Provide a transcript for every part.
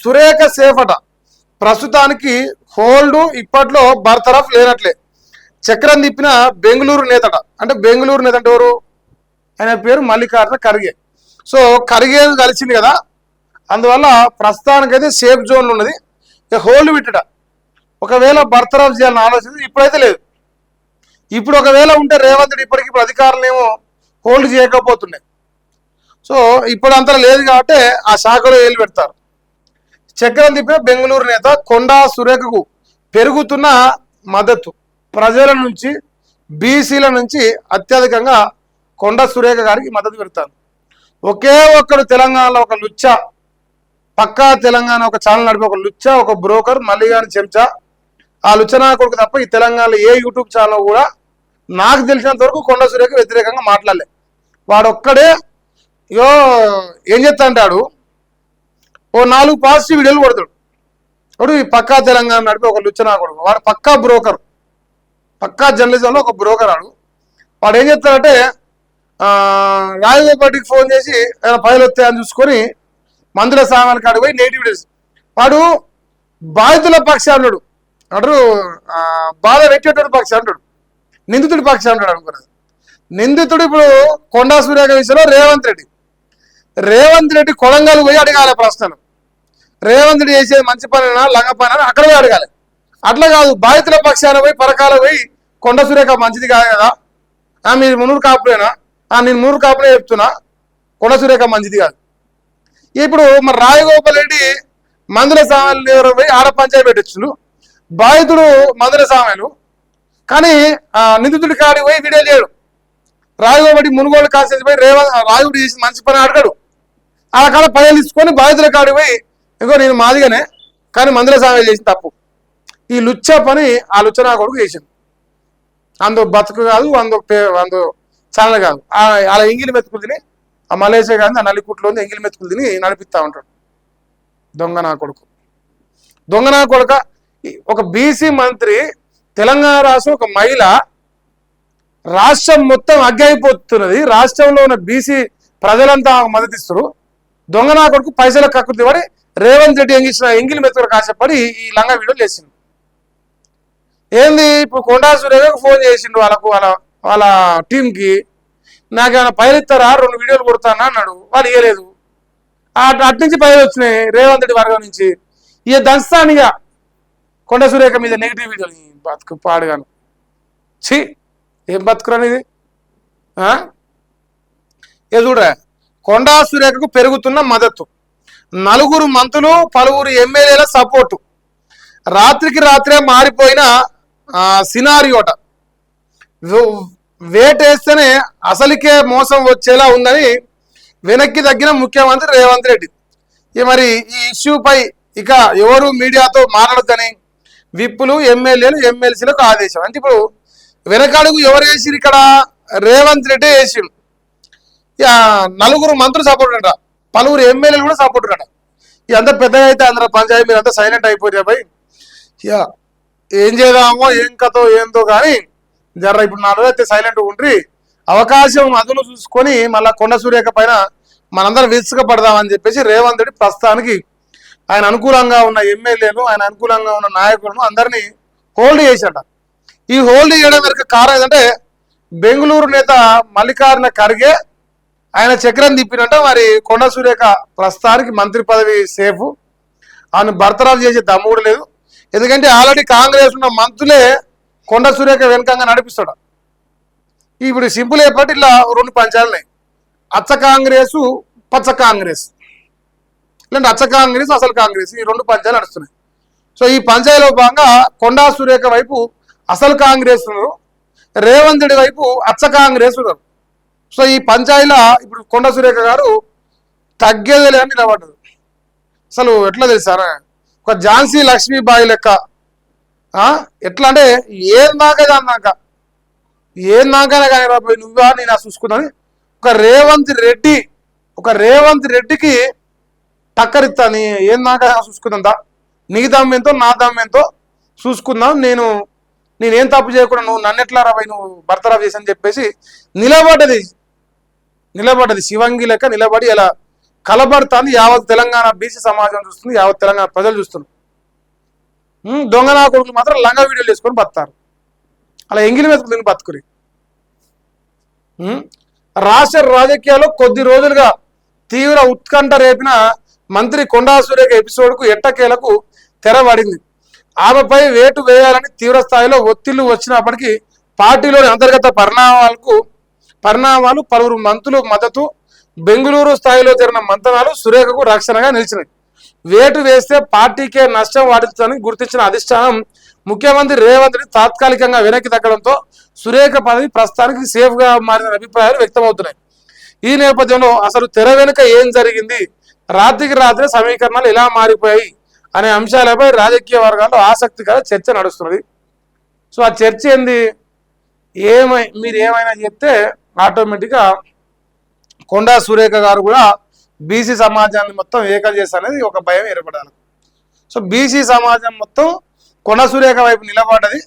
సురేఖ సేఫట ప్రస్తుతానికి హోల్డ్ ఇప్పట్లో బర్తరఫ్ లేనట్లే. చక్రం తిప్పిన బెంగళూరు నేతట. అంటే బెంగళూరు నేత అంటే ఎవరు? ఆయన పేరు మల్లికార్జున ఖర్గే. సో ఖర్గే కలిసింది కదా, అందువల్ల ప్రస్తుతానికైతే సేఫ్ జోన్లో ఉన్నది. హోల్డ్ విట్టట. ఒకవేళ బర్తరఫ్ చేయాలని ఆలోచన ఇప్పుడైతే లేదు. ఇప్పుడు ఒకవేళ ఉంటే రేవంత్ రెడ్డి ఇప్పుడు అధికారులు ఏమో హోల్డ్ చేయకపోతున్నాయి. సో ఇప్పుడు అంతా లేదు కాబట్టి ఆ శాఖలో ఏళ్ళు పెడతారు. చక్రం తిప్పిన బెంగళూరు నేత కొండా సురేఖకు పెరుగుతున్న మద్దతు ప్రజల నుంచి, బీసీల నుంచి అత్యధికంగా కొండా సురేఖ గారికి మద్దతు పెడతారు. ఒకే ఒక్కడు తెలంగాణలో ఒక లుచ్చ, పక్కా తెలంగాణ ఒక ఛానల్ నడిపి ఒక లుచ్చ, ఒక బ్రోకర్ మల్లిగాని చెంచా, ఆ లుచ్చనా కొడుకు తప్ప ఈ తెలంగాణలో ఏ యూట్యూబ్ ఛానల్ కూడా నాకు తెలిసినంత వరకు కొండా సురేఖ వ్యతిరేకంగా మాట్లాడలే. వాడొక్కడే ఏం చెప్తా అంటాడు, ఓ 4 పాజిటివ్ వీడియోలు కొడతాడు. వాడు ఈ పక్కా తెలంగాణ నడిపి ఒక లుచ్చనా కొడుకు, వాడు పక్కా బ్రోకర్, పక్కా జర్నలిజంలో ఒక బ్రోకర్. వాడు ఏం చెప్తాడంటే రాజగోపాల్కి ఫోన్ చేసి ఆయన ఫైల్ వస్తాయని చూసుకొని మందుల సామాన్లు కాడికి పోయి నెగిటివ్ డేస్. వాడు బాధితుల పక్షాలు ఉన్నాడు, అటు బాధ పెట్టేటోడు పక్షాలు ఉంటాడు, నిందితుడి పక్షాలు ఉంటాడు అనుకున్నది. నిందితుడు ఇప్పుడు కొండా సురేఖ విషయంలో రేవంత్ రెడ్డి కొడంగల్ పోయి అడగాలి ప్రశ్నలు. రేవంత్ రెడ్డి చేసేది మంచి పనినా లంగ పని అక్కడ పోయి అడగాలి. అట్లా కాదు, బాధితుల పక్షాన పోయి పరకాల పోయి కొండ సురేఖ మంచిది కాదు కదా, మీరు మున్నూరు కాపులేనా, నేను 3 కాపులే చెప్తున్నా, కొండ సురేఖ మంచిది కాదు. ఇప్పుడు మరి రాజగోపాల్ రెడ్డి మందుల సామాన్లు పోయి ఆడ పంచాయతీ పెట్టచ్చు, బాధితుడు మందుల సామాన్లు, కానీ నిందితుడి కాడికి పోయి వీడియో చేయడు. రాజగోపాల్ మునుగోలు కాసేసి పోయి రాజుడు చేసి మంచి పని అడగడు. ఆ కాడ పైలు తీసుకొని బాధితుల కాడికి పోయి ఇంకో నేను మాదిగానే కానీ మందుల సామాన్లు చేసిన తప్పు. ఈ లుచ్చ పని ఆ లుచ్చనా కొడుకు చేసింది. అందు బతుకు కాదు, అందు ఛానల్ కాదు, అలా ఎంగిలి మెతుకులు తిని ఆ మలేషియా కానీ ఆ నల్లికుట్లో ఎంగిలి మెతుకులు తిని నడిపిస్తా ఉంటాడు. దొంగ నా కొడుక. ఒక బీసీ మంత్రి, తెలంగాణ రాష్ట్రం ఒక మహిళ, రాష్ట్రం మొత్తం అగ్గైపోతున్నది, రాష్ట్రంలో ఉన్న బీసీ ప్రజలంతా మద్దతిస్తారు. దొంగ నా కొడుకు పైసల కక్కుర్తి పడి రేవంత్ రెడ్డి ఎంగిలి మెతుకులకు ఆశపడి ఈ లంగా వీడియోలు వేసిండు. ఏంది ఇప్పుడు కొండా సురేఖకు ఫోన్ చేసిండు వాళ్ళ టీంకి, నాకేమైనా పైలు ఇస్తారా, 2 వీడియోలు కొడతానా అన్నాడు. వాళ్ళు ఇవ్వలేదు. అట్నుంచి పైలు వచ్చినాయి రేవంత్ రెడ్డి వర్గం నుంచి. ఇక దంస్తానిగా కొండ సురేఖ మీద నెగిటివ్ వీడియోలు. బతుకు పాడుగాను, ఛీ ఏం బతుకురనిది. చూడరా, కొండా సురేఖకు పెరుగుతున్న మద్దతు, 4 మంత్రులు, పలువురు ఎమ్మెల్యేల సపోర్టు, రాత్రికి రాత్రే మారిపోయిన సినారియోట. వేటేస్తేనే అసలుకే మోసం వచ్చేలా ఉందని వెనక్కి తగ్గిన ముఖ్యమంత్రి రేవంత్ రెడ్డి. మరి ఈ ఇష్యూపై ఇక ఎవరు మీడియాతో మాట్లాడద్దని విప్పులు, ఎమ్మెల్యేలు, ఎమ్మెల్సీలకు ఆదేశం. అంటే ఇప్పుడు వెనకడుగు ఎవరు వేసిరు ఇక్కడ? రేవంత్ రెడ్డి వేసిరు. 4 మంత్రులు సపోర్ట్ అంట, పలువురు ఎమ్మెల్యేలు కూడా సపోర్ట్ అంట. ఇదంతా పెద్దగా అయితే అందరూ పంచాయతీ మీరంతా సైలెంట్ అయిపోయారు. పోయి ఏం చేద్దామో ఏం కథో ఏందో కానీ జర్ర ఇప్పుడు 4 రోజులు అయితే సైలెంట్గా ఉండ్రి, అవకాశం అదును చూసుకొని మళ్ళీ కొండ సురేఖ పైన మనందరం విసుగపడదామని చెప్పేసి రేవంత్ రెడ్డి ప్రస్తుతానికి ఆయన అనుకూలంగా ఉన్న ఎమ్మెల్యేలు, ఆయన అనుకూలంగా ఉన్న నాయకులను అందరినీ హోల్డ్ చేశాట. ఈ హోల్డ్ చేయడం వరకు కారణం ఏంటంటే బెంగళూరు నేత మల్లికార్జున ఖర్గే ఆయన చక్రం తిప్పినట్ట. మరి కొండ సురేఖ ప్రస్తుతానికి మంత్రి పదవి సేఫ్, ఆయన బర్తరఫ్ చేసే దమ్ముడు లేదు. ఎందుకంటే ఆల్రెడీ కాంగ్రెస్ ఉన్న మంత్రులే కొండ సురేఖ వెనకంగా నడిపిస్తాడు. ఇప్పుడు సింపుల్ చెప్పటి ఇలా 2 పంచాయతీలు, అచ్చ కాంగ్రెస్, పచ్చ కాంగ్రెస్, లేదంటే అచ్చ కాంగ్రెస్, అసలు కాంగ్రెస్, ఈ 2 పంచాయతీలు నడుస్తున్నాయి. సో ఈ పంచాయతీలో భాగంగా కొండా సురేఖ వైపు అసలు కాంగ్రెస్ ఉన్నారు, రేవంత్ రెడ్డి వైపు అచ్చ కాంగ్రెస్ ఉన్నారు. సో ఈ పంచాయతీలో ఇప్పుడు కొండ సురేఖ గారు తగ్గేదే లేని నిలబడ్డదు. అసలు ఎట్లా తెలుసారా, ఒక ఝాన్సీ లక్ష్మీబాయి లెక్క. ఎట్లా అంటే ఏం దాకా కానీ రాబోయి నువ్వా నేను చూసుకున్నాను. ఒక రేవంత్ రెడ్డికి టక్కరిస్తాను. ఏం దాకా చూసుకుందా, నీ దమ్మెంతో నా దమ్మెంతో చూసుకుందాం, నేనేం తప్పు చేయకుండా నువ్వు నన్ను ఎట్లా రాబోయి నువ్వు బర్తరఫ్ చేసి అని చెప్పేసి నిలబడ్డది. శివంగి లెక్క నిలబడి ఇలా కలబడుతుంది. యావత్ తెలంగాణ బీసీ సమాజం చూస్తుంది, యావత్ తెలంగాణ ప్రజలు చూస్తున్నారు. దొంగనా కొడుకులు మాత్రం లంగా వీడియోలు వేసుకొని బతారు, అలా ఎంగిలి మీద దీన్ని బతుకురి. రాష్ట్ర రాజకీయాల్లో కొద్ది రోజులుగా తీవ్ర ఉత్కంఠ రేపిన మంత్రి కొండా సురేఖ ఎపిసోడ్కు ఎట్టకేలకు తెరబడింది. ఆమెపై వేటు వేయాలని తీవ్ర స్థాయిలో ఒత్తిళ్లు వచ్చినప్పటికీ పార్టీలోని అంతర్గత పరిణామాలు పలువురు మంత్రుల మద్దతు, బెంగళూరు స్థాయిలో జరిగిన మంతనాలు సురేఖకు రక్షణగా నిలిచినాయి. వేటు వేస్తే పార్టీకే నష్టం వాటిల్తుందని గుర్తించిన అధిష్టానం ముఖ్యమంత్రి రేవంత్ రెడ్డి తాత్కాలికంగా వెనక్కి తగ్గడంతో సురేఖ పదవి ప్రస్తుతానికి సేఫ్ గా మారిన అభిప్రాయాలు వ్యక్తమవుతున్నాయి. ఈ నేపథ్యంలో అసలు తెర వెనుక ఏం జరిగింది, రాత్రికి రాత్రి సమీకరణాలు ఎలా మారిపోయాయి అనే అంశాలపై రాజకీయ వర్గాల్లో ఆసక్తికర చర్చ నడుస్తున్నది. సో ఆ చర్చ ఏంది, మీరు ఏమైనా చెప్తే ఆటోమేటిక్గా కొండా సురేఖ గారు కూడా బీసీ సమాజాన్ని మొత్తం ఏకం చేస్తారనేది ఒక భయం ఏర్పడాలి. సో బీసీ సమాజం మొత్తం కొండా సురేఖ వైపు నిలబడ్డది.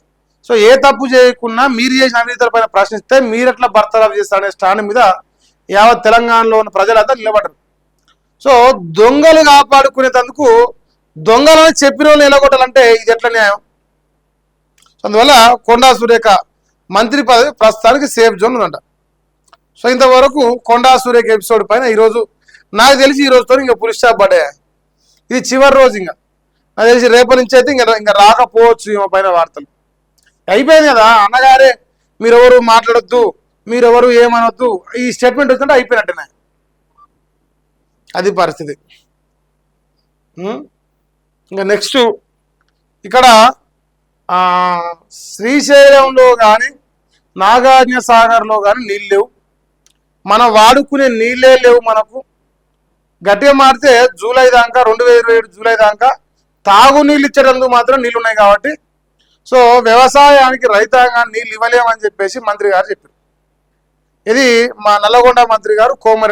సో ఏ తప్పు చేయకున్నా మీరు చేసిన అవినీతుల పైన ప్రశ్నిస్తే మీరెట్లా బర్తరఫ్ చేస్తారనే స్టాండ్ మీద యావత్ తెలంగాణలో ఉన్న ప్రజలంతా నిలబడ్డారు. సో దొంగలు కాపాడుకునేందుకు దొంగలని చెప్పిన వాళ్ళు నిలగొట్టాలంటే ఇది ఎట్లా న్యాయం? అందువల్ల కొండా సురేఖ మంత్రి పదవి ప్రస్తుతానికి సేఫ్ జోన్ ఉందంట. సో ఇంతవరకు కొండా సురేఖ ఎపిసోడ్ పైన ఈరోజు నాకు తెలిసి ఈ రోజుతో ఇంకా పులి స్టాప్ పడ్డాయి. ఇది చివరి రోజు, ఇంకా నాకు తెలిసి రేపటి నుంచి అయితే ఇంకా రాకపోవచ్చు ఈమె పైన వార్తలు. అయిపోయింది కదా, అన్నగారే మీరెవరు మాట్లాడొద్దు, మీరెవరు ఏమనొద్దు, ఈ స్టేట్మెంట్ వచ్చింటే అయిపోయినట్టేనే, అది పరిస్థితి. ఇంకా నెక్స్ట్ ఇక్కడ శ్రీశైలంలో కానీ నాగార్జున సాగర్లో కానీ నీళ్ళు లేవు, మనం వాడుకునే నీళ్ళే లేవు. మనకు గట్టిగా మారితే జూలై దాకా 2027 జూలై దాకా తాగునీళ్ళు ఇచ్చేటందుకు మాత్రం నీళ్ళు ఉన్నాయి కాబట్టి, సో వ్యవసాయానికి రైతాంగాన్ని నీళ్ళు ఇవ్వలేమని చెప్పేసి మంత్రి గారు చెప్పారు. ఇది మా నల్లగొండ మంత్రి గారు కోమరెడ్డి